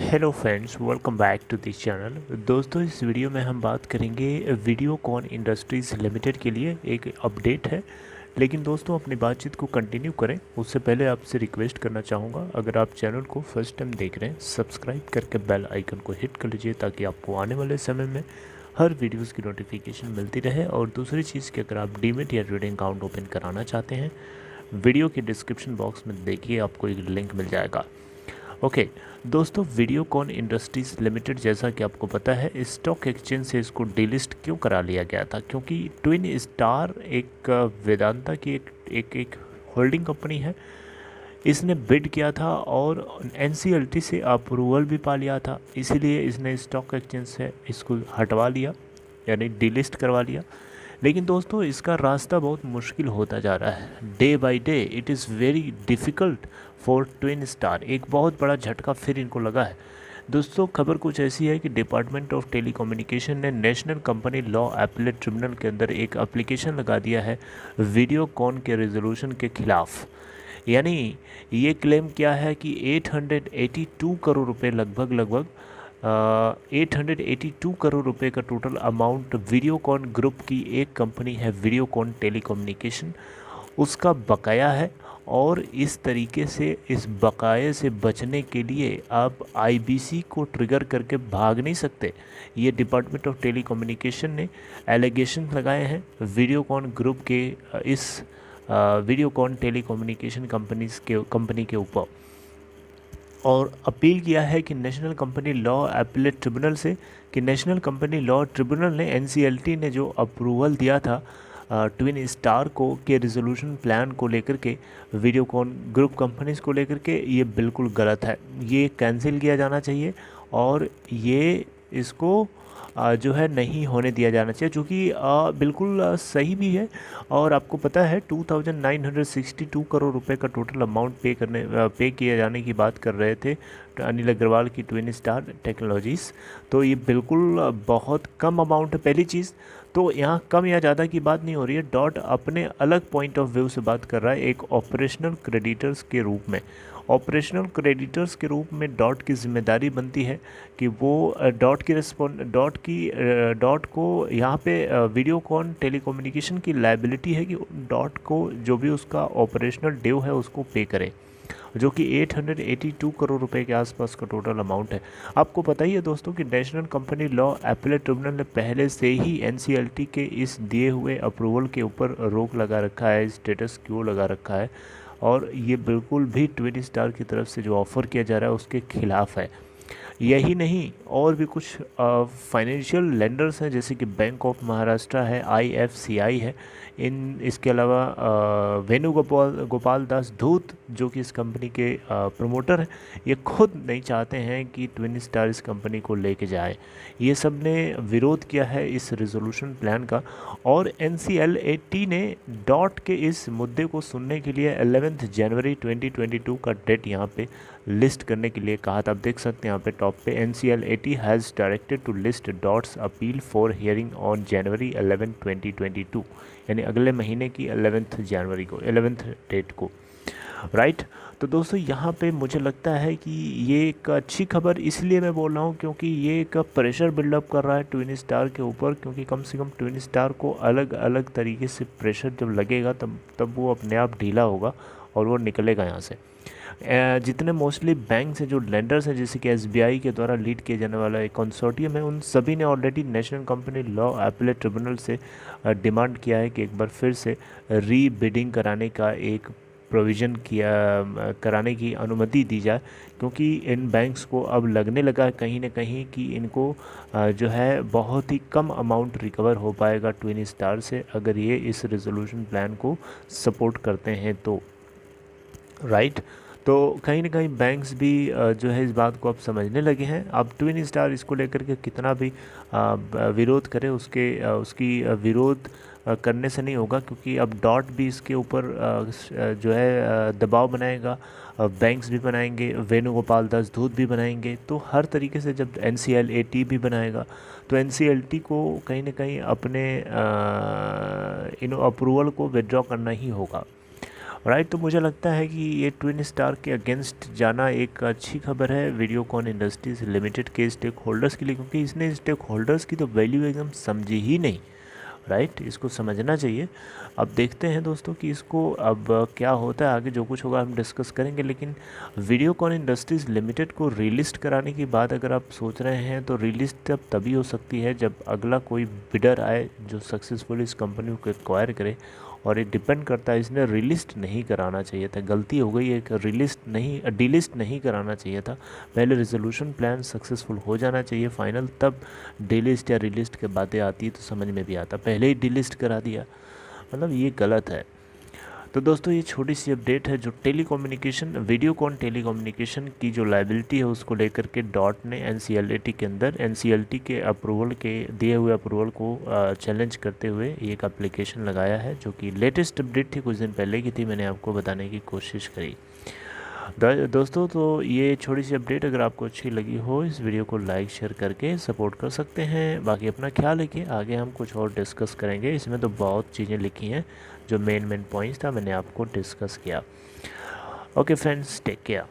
Hello friends, welcome back to this channel. दोस्तों, इस video में हम बात करेंगे वीडियोकॉन इंडस्ट्रीज़ लिमिटेड के लिए एक अपडेट है। लेकिन दोस्तों, अपनी बातचीत को कंटिन्यू करें उससे पहले आपसे रिक्वेस्ट करना चाहूँगा, अगर आप चैनल को फर्स्ट टाइम देख रहे हैं सब्सक्राइब करके बेल आइकन को हिट कर लीजिए ताकि आपको आने वाले समय में हर वीडियोज़ की नोटिफिकेशन मिलती रहे। और दूसरी चीज़ कि अगर आप डीमेट या ट्रेडिंग अकाउंट ओपन कराना चाहते हैं, वीडियो के डिस्क्रिप्शन बॉक्स में देखिए, आपको एक लिंक मिल जाएगा। ओके दोस्तों, वीडियोकॉन इंडस्ट्रीज़ लिमिटेड जैसा कि आपको पता है, स्टॉक एक्सचेंज से इसको डीलिस्ट क्यों करा लिया गया था? क्योंकि ट्विन स्टार एक वेदांता की एक होल्डिंग कंपनी है। इसने बिड किया था और एनसीएलटी से अप्रूवल भी पा लिया था, इसीलिए इसने स्टॉक एक्सचेंज से इसको हटवा लिया, यानी डीलिस्ट करवा लिया। लेकिन दोस्तों, इसका रास्ता बहुत मुश्किल होता जा रहा है। Day by day it is very difficult for twin star. एक बहुत बड़ा झटका फिर इनको लगा है। दोस्तों, खबर कुछ ऐसी है कि डिपार्टमेंट ऑफ टेलीकम्युनिकेशन ने national company law appellate tribunal के अंदर एक एप्लीकेशन लगा दिया है वीडियोकॉन के रेजोल्यूशन के खिलाफ। यानी ये क्लेम किया है कि 882 करोड़ रुपए लगभग 882 करोड़ रुपए का टोटल अमाउंट वीडियोकॉन ग्रुप की एक कंपनी है वीडियोकॉन टेलीकम्युनिकेशन, उसका बकाया है। और इस तरीके से इस बकाये से बचने के लिए आप आईबीसी को ट्रिगर करके भाग नहीं सकते। ये डिपार्टमेंट ऑफ टेलीकम्युनिकेशन ने एलिगेशन लगाए हैं वीडियोकॉन ग्रुप के इस वीडियोकॉन टेलीकम्युनिकेशन कंपनी के ऊपर, और अपील किया है कि national company law appellate tribunal से, कि नेशनल कंपनी लॉ ट्रिब्यूनल ने एनसीएलटी ने जो अप्रूवल दिया था ट्विन स्टार को के रिजोल्यूशन प्लान को लेकर के, वीडियोकॉन ग्रुप कंपनीज को लेकर के, ये बिल्कुल गलत है। ये कैंसिल किया जाना चाहिए और ये इसको जो है नहीं होने दिया जाना चाहिए, जो कि बिल्कुल सही भी है। और आपको पता है 2962 करोड़ रुपए का टोटल अमाउंट पे किए जाने की बात कर रहे थे अनिल अग्रवाल की ट्विन स्टार टेक्नोलॉजीज़। तो ये बिल्कुल बहुत कम अमाउंट है। पहली चीज़ तो यहाँ कम या ज़्यादा की बात नहीं हो रही है, डॉट अपने अलग पॉइंट ऑफ व्यू से बात कर रहा है एक ऑपरेशनल क्रेडिटर्स के रूप में। ऑपरेशनल क्रेडिटर्स के रूप में डॉट की जिम्मेदारी बनती है कि वो डॉट को यहाँ पे वीडियोकॉन टेलीकम्युनिकेशन की लायबिलिटी है कि डॉट को जो भी उसका ऑपरेशनल ड्यू है उसको पे करे, जो कि 882 करोड़ रुपए के आसपास का टोटल अमाउंट है। आपको पता ही है दोस्तों कि national company law appellate tribunal ने पहले से ही एनसीएलटी के इस दिए हुए अप्रूवल के ऊपर रोक लगा रखा है, स्टेटस क्यू लगा रखा है, और ये बिल्कुल भी ट्विन स्टार की तरफ से जो ऑफ़र किया जा रहा है उसके खिलाफ है। यही नहीं, और भी कुछ फाइनेंशियल लेंडर्स हैं, जैसे कि बैंक ऑफ महाराष्ट्र है, आईएफसीआई है, इसके अलावा गोपाल दास धूत, जो कि इस कंपनी के प्रमोटर हैं, ये खुद नहीं चाहते हैं कि ट्विन स्टार इस कंपनी को लेके जाए। ये सब ने विरोध किया है इस रेजोल्यूशन प्लान का। और एनसीएलटी ने डॉट के इस मुद्दे को सुनने के लिए 11 जनवरी 2022 का डेट यहाँ पे लिस्ट करने के लिए कहा था। आप देख सकते हैं यहाँ पे टॉप पे, NCLT has directed to list DoT's appeal for hearing on January 11 2022, यानी अगले महीने की 11 जनवरी को, 11th डेट को, राइट। तो दोस्तों, यहाँ पे मुझे लगता है कि ये एक अच्छी खबर इसलिए मैं बोल रहा हूँ क्योंकि ये एक प्रेशर बिल्डअप कर रहा है ट्विन स्टार के ऊपर, क्योंकि कम से कम ट्विन स्टार को अलग अलग तरीके से प्रेशर जब लगेगा तब वो अपने आप ढीला होगा और वो निकलेगा यहाँ से। जितने मोस्टली बैंक हैं, जो लेंडर्स हैं, जैसे कि एसबीआई के द्वारा लीड किए जाने वाला एक कंसोर्टियम है, उन सभी ने already national company law appellate tribunal से डिमांड किया है कि एक बार फिर से रीबिडिंग कराने का एक प्रोविज़न कराने की अनुमति दी जाए, क्योंकि इन बैंक्स को अब लगने लगा है कहीं ना कहीं कि इनको जो है बहुत ही कम अमाउंट रिकवर हो पाएगा ट्विन स्टार से, अगर ये इस रेजोल्यूशन प्लान को सपोर्ट करते हैं तो, राइट। तो कहीं ना कहीं बैंक्स भी जो है इस बात को अब समझने लगे हैं। अब ट्विन स्टार इसको लेकर के कितना भी विरोध करे, उसकी विरोध करने से नहीं होगा, क्योंकि अब डॉट भी इसके ऊपर जो है दबाव बनाएगा, बैंक्स भी बनाएंगे, वेणुगोपाल दास धूत भी बनाएंगे। तो हर तरीके से जब एनसीएलटी भी बनाएगा तो एनसीएलटी को कहीं ना कहीं अपने इन अप्रूवल को विड्रॉ करना ही होगा। राइट। तो मुझे लगता है कि ये ट्विन स्टार के अगेंस्ट जाना एक अच्छी खबर है वीडियोकॉन इंडस्ट्रीज लिमिटेड के स्टेक होल्डर्स के लिए, क्योंकि इसने स्टेक होल्डर्स की तो वैल्यू एकदम समझी ही नहीं। राइट, इसको समझना चाहिए। अब देखते हैं दोस्तों कि इसको अब क्या होता है, आगे जो कुछ होगा हम डिस्कस करेंगे। लेकिन वीडियोकॉन इंडस्ट्रीज़ लिमिटेड को रीलिस्ट कराने की बात अगर आप सोच रहे हैं तो रीलिस्ट तब तभी हो सकती है जब अगला कोई बिडर आए जो सक्सेसफुली इस कंपनी को एक्वायर करे। और ये डिपेंड करता है, इसने रिलिस्ट नहीं कराना चाहिए था, गलती हो गई, एक डीलिस्ट नहीं कराना चाहिए था। पहले रिजोल्यूशन प्लान सक्सेसफुल हो जाना चाहिए फाइनल, तब डीलिस्ट या रिलिस्ट के बातें आती है तो समझ में भी आता। पहले ही डीलिस्ट करा दिया, मतलब ये गलत है। तो दोस्तों ये छोटी सी अपडेट है जो वीडियोकॉन टेलीकम्युनिकेशन की जो लाइबिलिटी है उसको लेकर के डॉट ने एनसीएलटी के अंदर एनसीएलटी के अप्रूवल के दिए हुए अप्रूवल को चैलेंज करते हुए एक एप्लीकेशन लगाया है, जो कि लेटेस्ट अपडेट थी, कुछ दिन पहले की थी, मैंने आपको बताने की कोशिश करी। दोस्तों तो ये छोटी सी अपडेट अगर आपको अच्छी लगी हो, इस वीडियो को लाइक शेयर करके सपोर्ट कर सकते हैं। बाकी अपना ख्याल रखिए, आगे हम कुछ और डिस्कस करेंगे। इसमें तो बहुत चीज़ें लिखी हैं, जो मेन पॉइंट्स था मैंने आपको डिस्कस किया। Okay friends, take care.